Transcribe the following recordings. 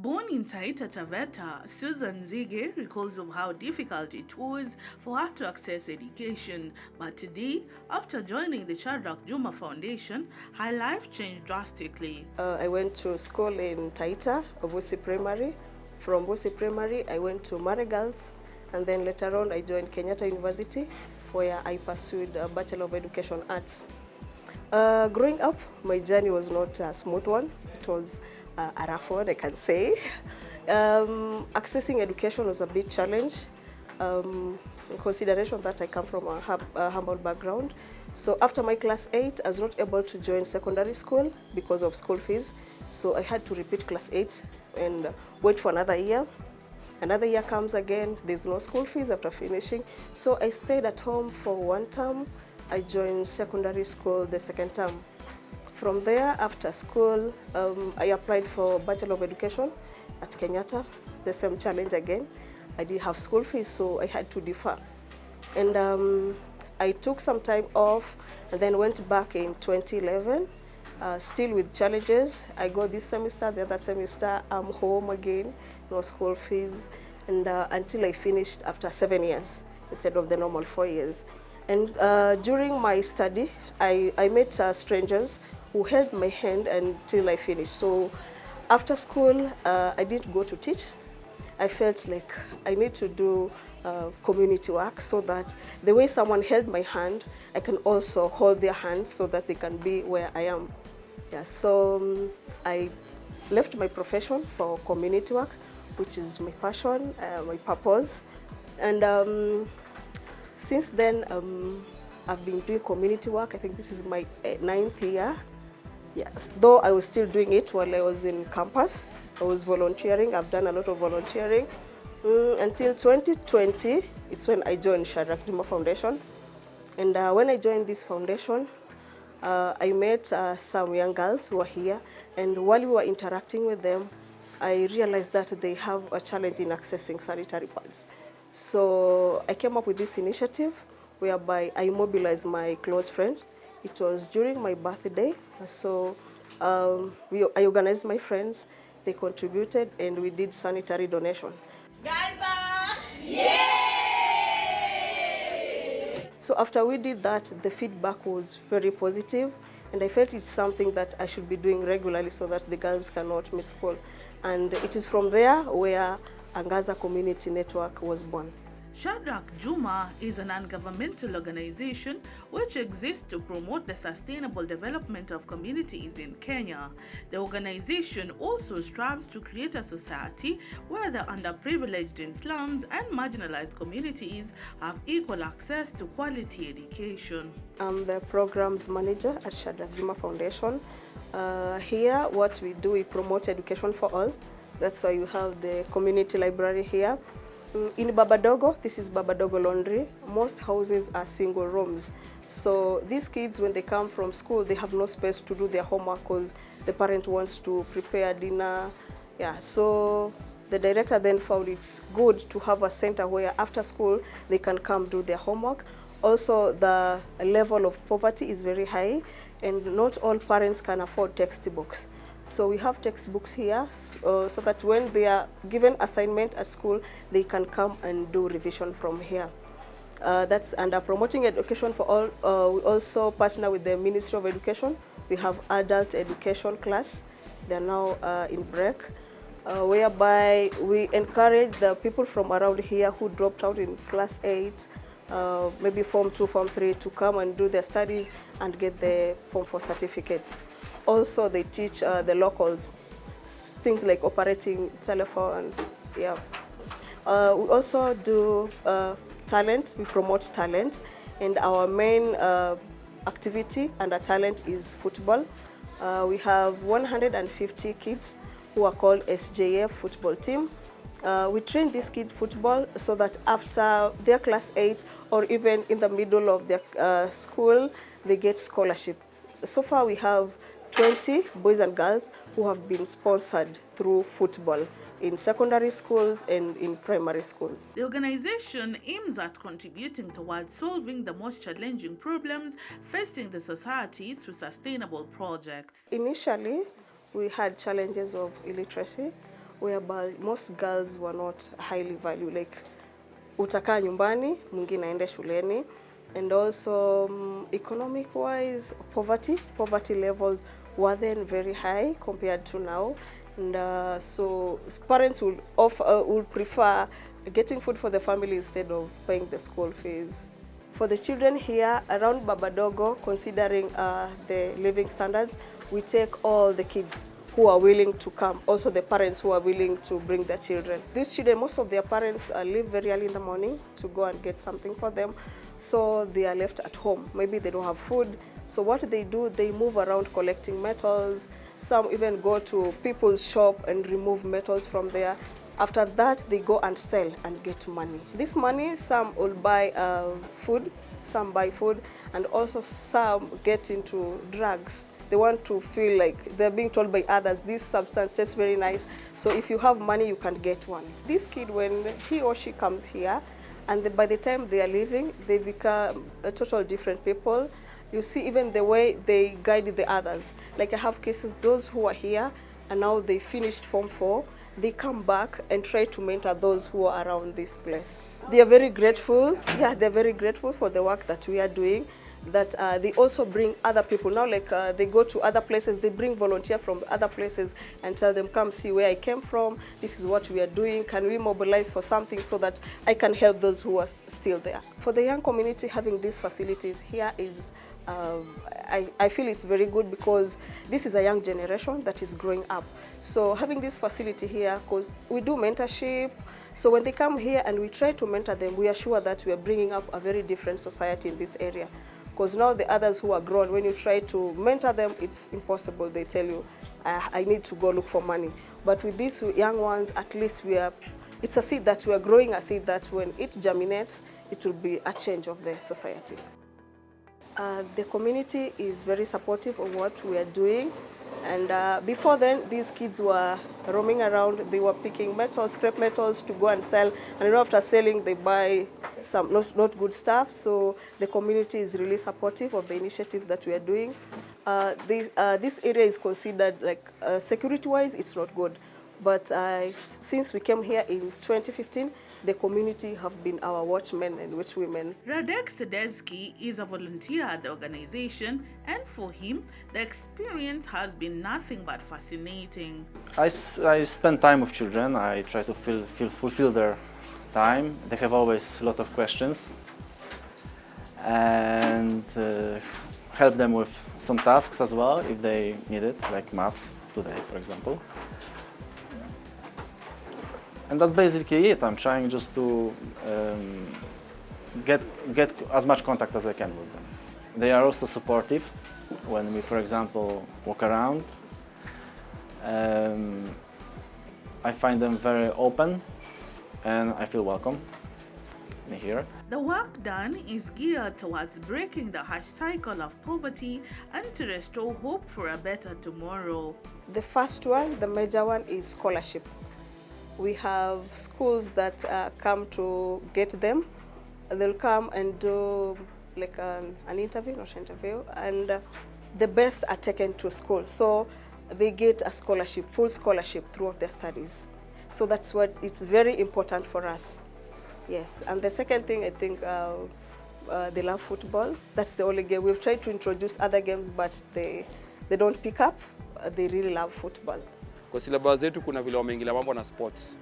Born in Taita Taveta, Susan ZIGHE recalls of how difficult it was for her to access education. But today, after joining the SHADRACK JUMA Foundation, her life changed drastically. I went to school in Taita, Obusi Primary. From Obusi Primary, I went to Mare Girls, and then later on I joined Kenyatta University, where I pursued a Bachelor of Education Arts. Growing up, my journey was not a smooth one. It was a rough one, I can say. Accessing education was a big challenge, in consideration that I come from a humble background. So after my class 8, I was not able to join secondary school because of school fees. So I had to repeat class 8 and wait for another year. Another year comes again, there's no school fees after finishing. So I stayed at home for one term. I joined secondary school the second term. From there, after school, I applied for Bachelor of Education at Kenyatta, the same challenge again. I didn't have school fees, so I had to defer. And I took some time off and then went back in 2011, still with challenges. I go this semester, the other semester, I'm home again, no school fees, and until I finished after 7 years instead of the normal 4 years. And during my study, I met strangers who held my hand until I finished. So after school, I didn't go to teach. I felt like I need to do community work so that the way someone held my hand, I can also hold their hand so that they can be where I am. Yeah, so I left my profession for community work, which is my passion, my purpose. And since then, I've been doing community work. I think this is my 9th year. Yes, though I was still doing it while I was in campus. I was volunteering. I've done a lot of volunteering. Until 2020, it's when I joined SHADRACK JUMA Foundation. And when I joined this foundation, I met some young girls who were here. And while we were interacting with them, I realized that they have a challenge in accessing sanitary pads. So I came up with this initiative whereby I mobilized my close friends. It was during my birthday, so I organized my friends, they contributed, and we did sanitary donation. So after we did that, the feedback was very positive, and I felt it's something that I should be doing regularly so that the girls cannot miss school. And it is from there where Angaza Community Network was born. SHADRACK JUMA is a non-governmental organization which exists to promote the sustainable development of communities in Kenya. The organization also strives to create a society where the underprivileged in slums and marginalized communities have equal access to quality education. I'm the programs manager at SHADRACK JUMA Foundation. Here, what we do, we promote education for all. That's why you have the community library here. In Babadogo, this is Babadogo Laundry, most houses are single rooms. So these kids, when they come from school, they have no space to do their homework because the parent wants to prepare dinner. Yeah, so the director then found it's good to have a center where after school they can come do their homework. Also, the level of poverty is very high and not all parents can afford textbooks. So we have textbooks here so that when they are given assignment at school, they can come and do revision from here. That's under promoting education for all. We also partner with the Ministry of Education. We have adult education class. They're now in break, whereby we encourage the people from around here who dropped out in class 8, maybe Form 2, Form 3, to come and do their studies and get the Form 4 certificates. Also, they teach the locals things like operating telephone. Yeah. We also do talent. We promote talent, and our main activity under talent is football. We have 150 kids who are called SJF football team. We train these kids football so that after their class 8 or even in the middle of their school, they get scholarship. So far, we have 20 boys and girls who have been sponsored through football in secondary schools and in primary school. The organization aims at contributing towards solving the most challenging problems facing the society through sustainable projects. Initially, we had challenges of illiteracy. whereby most girls were not highly valued. Like utakaa nyumbani, mwingine aende shuleni. And also economic wise, poverty levels were then very high compared to now. And so parents will prefer getting food for the family instead of paying the school fees. For the children here around Babadogo, considering the living standards, we take all the kids who are willing to come, also the parents who are willing to bring their children. These children, most of their parents leave very early in the morning to go and get something for them, so they are left at home. Maybe they don't have food, so what they do, they move around collecting metals. Some even go to people's shop and remove metals from there. After that, they go and sell and get money. This money, some will buy food, some buy food, and also some get into drugs. They want to feel like they're being told by others, this substance tastes very nice, so if you have money, you can get one. This kid, when he or she comes here, and by the time they are leaving, they become a total different people. You see even the way they guide the others. Like I have cases, those who are here, and now they finished Form 4, they come back and try to mentor those who are around this place. They are very grateful. Yeah, they're very grateful for the work that we are doing. That they also bring other people. Now, like they go to other places, they bring volunteers from other places and tell them, come see where I came from, this is what we are doing, can we mobilize for something so that I can help those who are still there. For the young community, having these facilities here is, I feel it's very good because this is a young generation that is growing up. So having this facility here, because we do mentorship, so when they come here and we try to mentor them, we are sure that we are bringing up a very different society in this area. Because now the others who are grown, when you try to mentor them, it's impossible. They tell you, I need to go look for money. But with these young ones, at least it's a seed that we are growing, a seed that when it germinates, it will be a change of the society. The community is very supportive of what we are doing. And before then, these kids were roaming around. They were picking metals, scrap metals to go and sell. And after selling, they buy some not good stuff. So the community is really supportive of the initiative that we are doing. This area is considered like security-wise, it's not good. But since we came here in 2015, the community have been our watchmen and watchwomen. Radek Sedesky is a volunteer at the organization, and for him, the experience has been nothing but fascinating. I spend time with children. I try to fulfill their time. They have always a lot of questions, and help them with some tasks as well if they need it, like maths today, for example. And that's basically it. I'm trying just to get as much contact as I can with them. They are also supportive when we, for example, walk around. I find them very open and I feel welcome here. The work done is geared towards breaking the harsh cycle of poverty and to restore hope for a better tomorrow. The first one, the major one, is scholarship. We have schools that come to get them. They'll come and do like an interview, and the best are taken to school. So they get a scholarship, full scholarship throughout their studies. So that's what it's very important for us. Yes, and the second thing, I think they love football. That's the only game. We've tried to introduce other games, but they don't pick up. They really love football. Kwa syllabus zetu kuna vile wameingilia mambo na sports.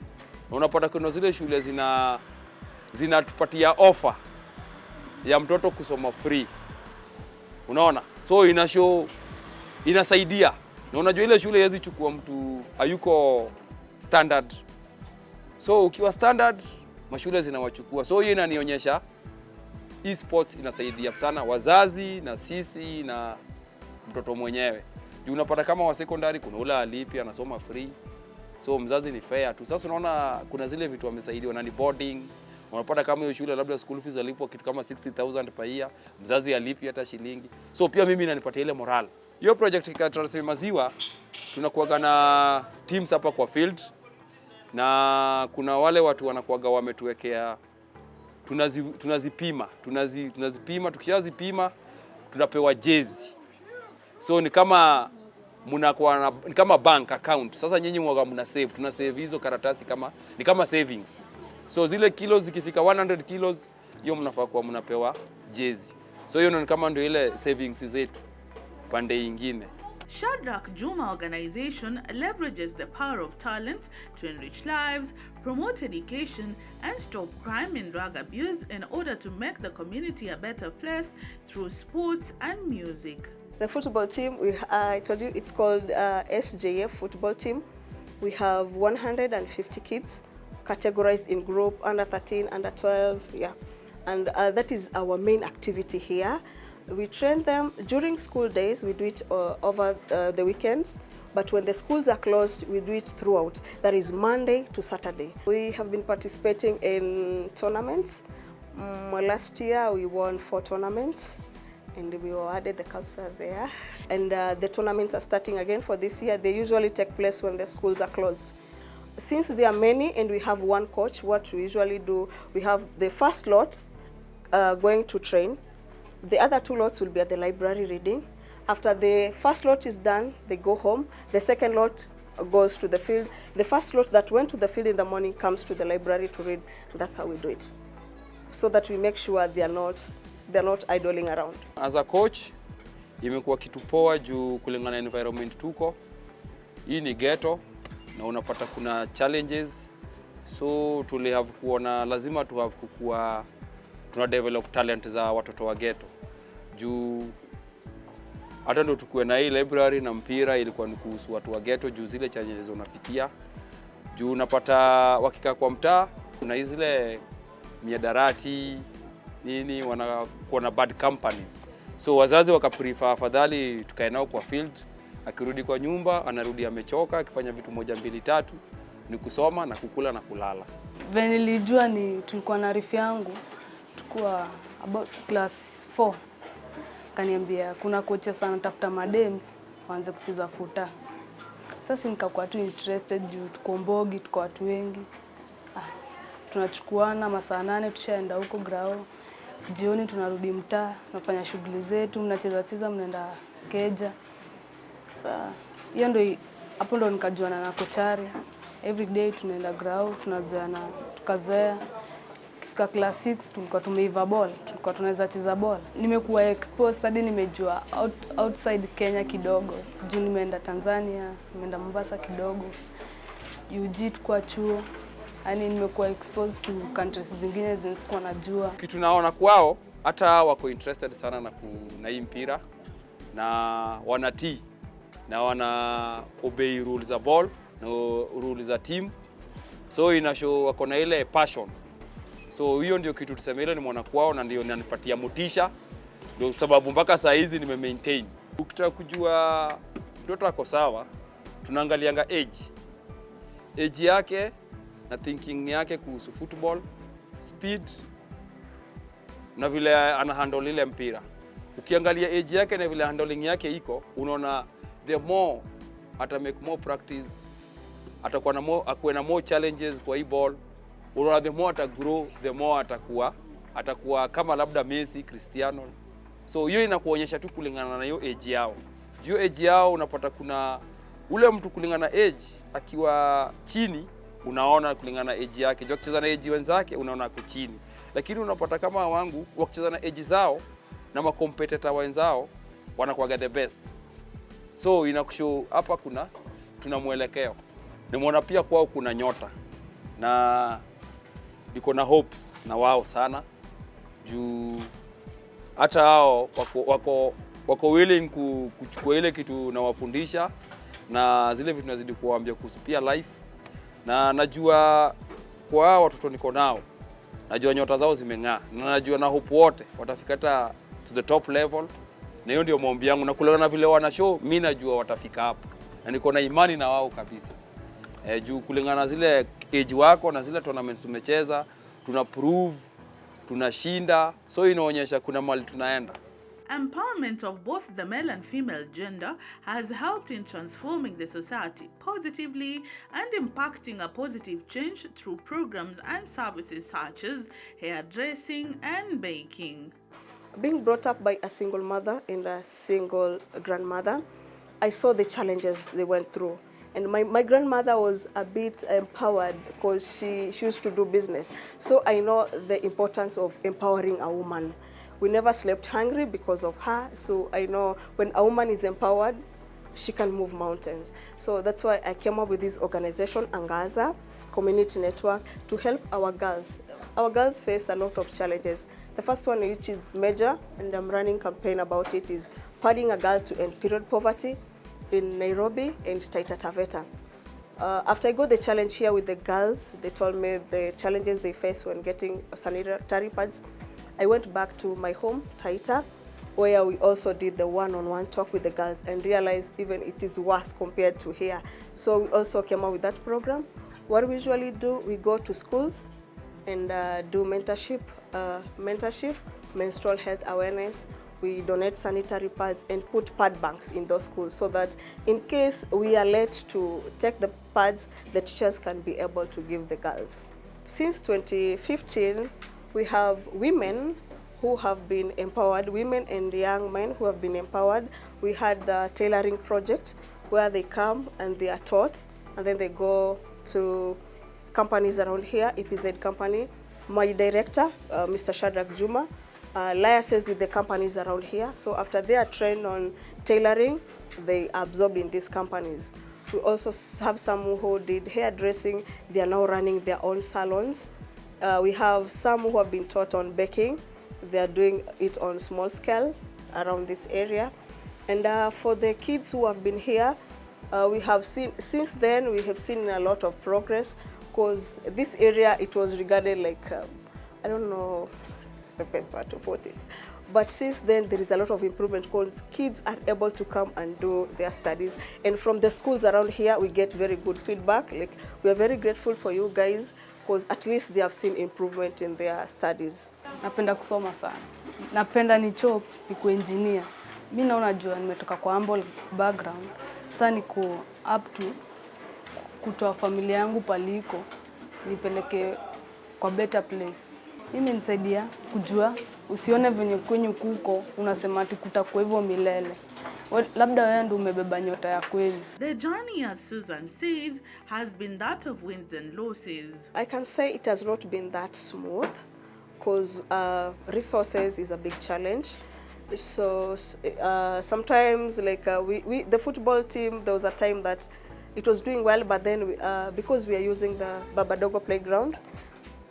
Na unapata kuna zile shule zinatupatia offer ya mtoto kusoma free. Unaona? So inasaidia. Na unajua ile shule haiwezi chukua mtu hayuko standard. So ukiwa standard, mashule zinawachukua. So hiyo inanionyesha e-sports inasaidia sana wazazi na sisi na mtoto mwenyewe. Juu unapata kama wa secondary kuna ule alipi anasoma free. So mzazi ni fair tu. Sasa unaona kuna zile vitu wamesaidiwa na ni boarding. Unapata kama hiyo shule labda school fees alipwa kitu kama 60,000 per year, mzazi alipi hata shilingi. So pia mimi inanipatia ile moral. Hiyo project ikatransfer Maziwa, tunakuaga na teams hapa kwa field na kuna wale watu wanakuaga wametuwekea tunazipima, tukishazipima tunapewa jezi. So ni kama mnakuwa na kama bank account. Sasa nyinyi mwaga mna save, tuna save hizo karatasi kama ni kama savings. So zile kilos zikifika 100 kilos, hiyo mnafaa kuwa mnapewa jezi. So hiyo ni kama ndio ile savings zetu pande nyingine. SHADRACK JUMA organization leverages the power of talent to enrich lives, promote education, and stop crime and drug abuse in order to make the community a better place through sports and music. The football team, I told you it's called SJF football team. We have 150 kids categorized in group, under 13, under 12, yeah. And that is our main activity here. We train them during school days, we do it over the weekends, but when the schools are closed, we do it throughout. That is Monday to Saturday. We have been participating in tournaments. Last year we won 4 tournaments and we awarded the cups are there. And the tournaments are starting again for this year. They usually take place when the schools are closed. Since there are many and we have one coach, what we usually do, we have the first lot going to train. The other 2 lots will be at the library reading. After the first lot is done, they go home. The second lot goes to the field. The first lot that went to the field in the morning comes to the library to read. And that's how we do it. So that we make sure they're not idling around. As a coach, imekuwa kitu poa juu kulingana na environment tuko. Hii ni ghetto na unapata kuna challenges. So tuli have kuona lazima tu have kukua tuna develop talent za watoto wa ghetto. Juu hata ndo tukue na hii library na mpira ilikuwa ni kuhusu watu wa ghetto juu zile challenges unapitia. Juu unapata wakika kwa mtaa kuna zile miadarati nini wanakuwa na bad companies. So wazazi wakaprefer afadhali tukae nao kwa field. Akirudi kwa nyumba anarudi amechoka, akifanya vitu 1 2 3 ni kusoma na kukula na kulala. Venye nilijua ni tulikuwa na rifi yangu tukua about class 4. Kaniambia kuna kocha sana tafuta madems waanze kucheza futa. Sasa nikakuwa tu interested juu tuko Mbogi, tuko watu wengi. Tunachukuana masaa 8 tushaenda huko grao. Jioni tunarudi mtaa, tunafanya shughuli zetu, mnacheza mnaenda keja. Sasa hiyo ndio hapo ndo nikajuana na kochari. Every day tunaenda grao, tunazoeana, tukazoea. Kifika class 6 tulikuwa tumeiva ball, tulikuwa tunaweza cheza ball. Nimekuwa exposed hadi nimejua outside Kenya kidogo. Juu nimeenda Tanzania, nimeenda Mombasa kidogo. UG tukua chuo. Yaani nimekuwa exposed to countries zingine zinasikuwa najua. Kitu naona kwao hata wako interested sana na hii mpira na wanatii na wana obey rules za ball na rules za team. So ina show wako na ile passion. So hiyo ndio kitu tuseme ile nimeona kwao na ndio inanipatia motisha. Ndio sababu mpaka saa hizi nime maintain. Ukitaka kujua mtoto ako sawa, tunaangalianga age. Age yake na thinking yake kuhusu football, speed na vile ana handle ile mpira. Ukiangalia age yake na vile handling yake iko, unaona the more ata make more practice, atakuwa na more challenges kwa hii ball. Unaona the more ata grow, the more atakuwa kama labda Messi, Cristiano. So hiyo inakuonyesha tu kulingana na hiyo age yao. Hiyo age yao unapata kuna ule mtu kulingana na age akiwa chini unaona kulingana na age yake. Juu akicheza na age wenzake unaona ako chini. Lakini unapata kama wangu wakicheza na age zao na makompetitor wenzao wanakuwa the best. So inakushow hapa tuna mwelekeo. Nimeona pia kwao kuna nyota. Na niko na hopes na wao sana. Juu hata hao wako willing kuchukua ile kitu na wafundisha na zile vitu nazidi kuwaambia kuhusu pia life. Na najua kwa hao watoto niko nao, najua nyota zao zimeng'aa na najua na hope wote watafika hata to the top level. Na hiyo ndio maombi yangu na kulingana na vile wana show mimi najua watafika hapo. Na niko na imani na wao kabisa. Juu kulingana na zile age wako na zile tournaments umecheza, tuna prove, tunashinda. So inaonyesha kuna mahali tunaenda. Empowerment of both the male and female gender has helped in transforming the society positively and impacting a positive change through programs and services such as hairdressing and baking. Being brought up by a single mother and a single grandmother, I saw the challenges they went through. And my grandmother was a bit empowered because she used to do business. So I know the importance of empowering a woman. We never slept hungry because of her. So I know when a woman is empowered, she can move mountains. So that's why I came up with this organization, Angaza Community Network, to help our girls. Our girls face a lot of challenges. The first one, which is major, and I'm running a campaign about it, is padding a girl to end period poverty in Nairobi and Taita Taveta. After I got the challenge here with the girls, they told me the challenges they face when getting sanitary pads. I went back to my home, Taita, where we also did the one-on-one talk with the girls and realized even it is worse compared to here. So we also came up with that program. What we usually do, we go to schools and do mentorship, menstrual health awareness. We donate sanitary pads and put pad banks in those schools so that in case we are late to take the pads, the teachers can be able to give the girls. Since 2015, we have women who have been empowered, women and young men who have been empowered. We had the tailoring project where they come and they are taught, and then they go to companies around here, EPZ company. My director, Mr. SHADRACK JUMA, liaises with the companies around here. So after they are trained on tailoring, they are absorbed in these companies. We also have some who did hairdressing. They are now running their own salons. We have some who have been taught on baking. They are doing it on small scale around this area. And for the kids who have been here, we have seen, since then, we have seen a lot of progress, because this area, it was regarded like, I don't know the best way to put it. But since then, there is a lot of improvement because kids are able to come and do their studies. And from the schools around here, we get very good feedback. Like, we are very grateful for you guys because at least they have seen improvement in their studies. Napenda kusoma sana. Napenda nikuwe engineer. Mimi naona jua nimetoka kwa humble background. Sasa niko up to kutoa familia yangu paliko nipeleke kwa better place. Mimi nisaidia kujua usione venye kwenye kuko unasema ati kutakuwa hivyo milele. Labda wewe ndio umebeba nyota ya kweli. The journey, as Susan says, has been that of wins and losses. I can say it has not been that smooth because resources is a big challenge. So sometimes, like the football team, there was a time that it was doing well, but then because we are using the Babadogo playground,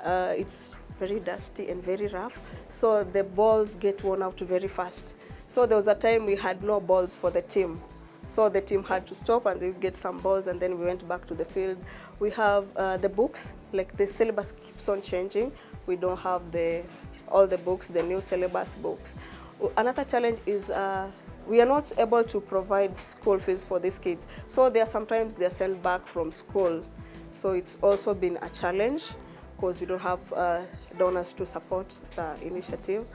it's very dusty and very rough, so the balls get worn out very fast. So there was a time we had no balls for the team, so the team had to stop and they would get some balls, and then we went back to the field. We have the books, like the syllabus keeps on changing. We don't have all the books, the new syllabus books. Another challenge is we are not able to provide school fees for these kids. So sometimes they're sent back from school. So it's also been a challenge because we don't have donors to support the initiative.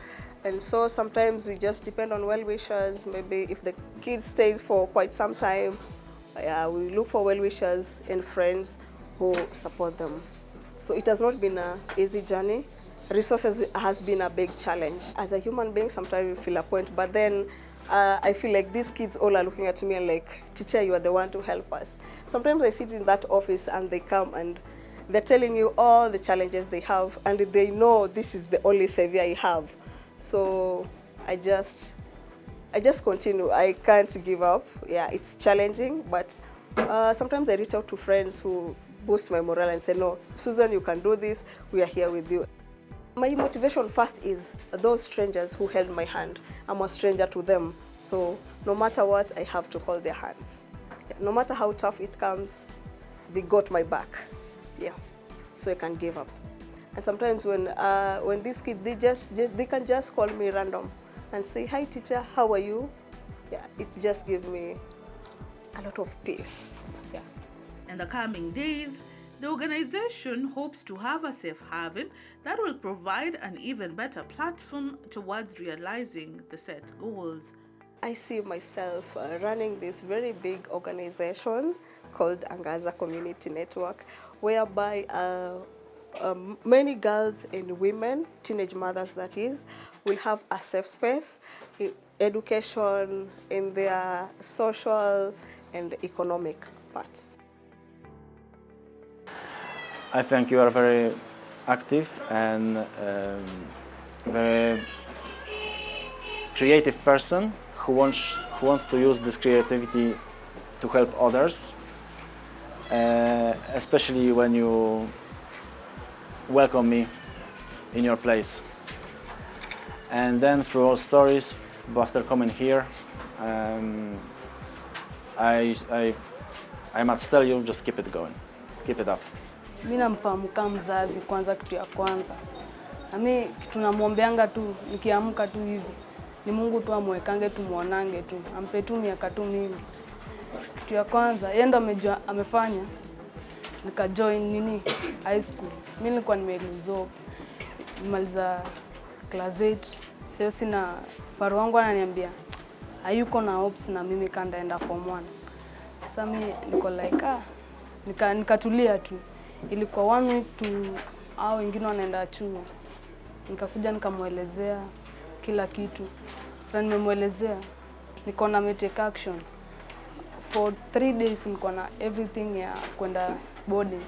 And so sometimes we just depend on well-wishers. Maybe if the kid stays for quite some time, we look for well-wishers and friends who support them. So it has not been an easy journey. Resources has been a big challenge. As a human being, sometimes you feel a point, but then I feel like these kids all are looking at me and like, teacher, you are the one to help us. Sometimes I sit in that office and they come and they're telling you all the challenges they have, and they know this is the only savior I have. So I just continue. I can't give up. Yeah, it's challenging, but sometimes I reach out to friends who boost my morale and say, no, Susan, you can do this. We are here with you. My motivation first is those strangers who held my hand. I'm a stranger to them. So no matter what, I have to hold their hands. No matter how tough it comes, they got my back. Yeah, so I can't give up. And sometimes when these kids, they can just call me random and say, hi teacher, how are you? Yeah, it just gives me a lot of peace. Yeah. In the coming days, the organization hopes to have a safe haven that will provide an even better platform towards realizing the set goals. I see myself running this very big organization called Angaza Community Network, whereby many girls and women, teenage mothers that is, will have a safe space. education, in their social and economic parts. I think you are very active and very creative person who wants to use this creativity to help others, especially when you welcome me in your place. And then through all stories, after coming here, I must tell you, just keep it going, keep it up. Mimi namfahamu kama mzazi kwanza, kitu ya kwanza. Na mimi kitu namwombeanga tu nikiamka tu hivi, ni Mungu tu amwekange tu muonange tu, ampe tu miaka tu mingi. Kitu ya kwanza, yeye ndo amefanya nikajoin nini high school. Mimi nilikuwa nimeluzo nimaliza class 8. Sasa sina faru wangu ananiambia hayuko na hopes na mimi kandaenda form 1. Sasa mimi niko like nikatulia tu. Ilikuwa 1 week tu au wengine wanaenda chuo. Nikakuja nikamuelezea kila kitu. Sasa nimemuelezea niko na take action. For 3 days niko na everything ya kwenda boarding.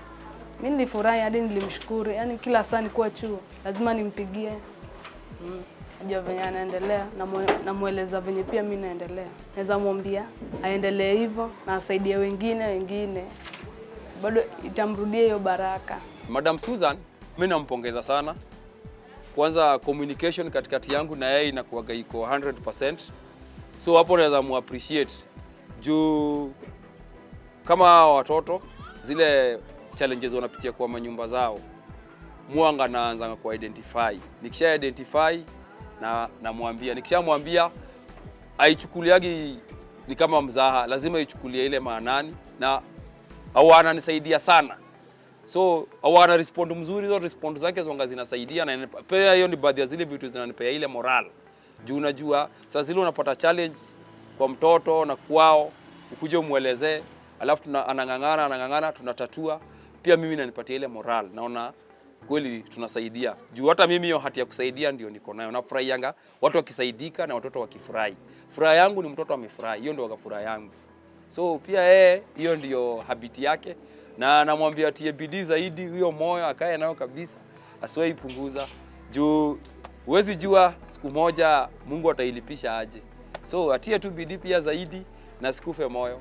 Mimi nilifurahi hadi nilimshukuru. Yaani kila saa nikuwa chuo lazima nimpigie. Najua venye anaendelea na mueleza venye pia mimi naendelea. Naweza mwambia aendelee hivyo na asaidie wengine. Bado itamrudia hiyo baraka. Madam Susan, mimi nampongeza sana. Kwanza communication katikati yangu na yeye inakuwa iko 100%. So hapo naweza muappreciate. Juu kama watoto zile challenges wanapitia kwa manyumba zao, muanga naanza ku identify. Nikisha identify na namwambia, nikishamwambia aichukuliagi ni kama mzaha, lazima ichukulie ile maanani na au ananisaidia sana. So au ana respond mzuri, hizo respond zake zonga zinasaidia na pia hiyo ni baadhi ya zile vitu zinanipea ile moral. Juu unajua sasa zile unapata challenge kwa mtoto na kwao, ukuje umuelezee, alafu anangangana tunatatua, pia mimi nanipatia ile moral. Naona kweli tunasaidia. Juu hata mimi hiyo hati ya kusaidia ndio niko nayo. Nafurahianga watu wakisaidika na watoto wakifurahi. Furaha yangu ni mtoto amefurahi. Hiyo ndio furaha yangu. So pia hiyo ndio habiti yake, na namwambia atie bidii zaidi, hiyo moyo akae nayo kabisa, asiwahi punguza. Juu huwezi jua siku moja Mungu atailipisha aje. So atie tu bidii pia zaidi na sikufe moyo.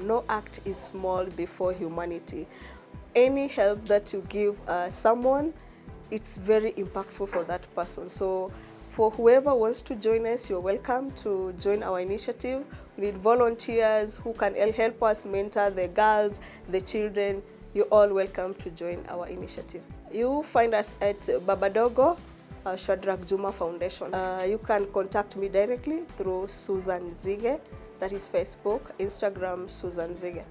No act is small before humanity. Any help that you give someone, it's very impactful for that person. So for whoever wants to join us, you're welcome to join our initiative. We need volunteers who can help us mentor the girls, the children. You're all welcome to join our initiative. You find us at Babadogo, SHADRACK JUMA Foundation. You can contact me directly through Susan ZIGHE. That is Facebook, Instagram, Susan ZIGHE.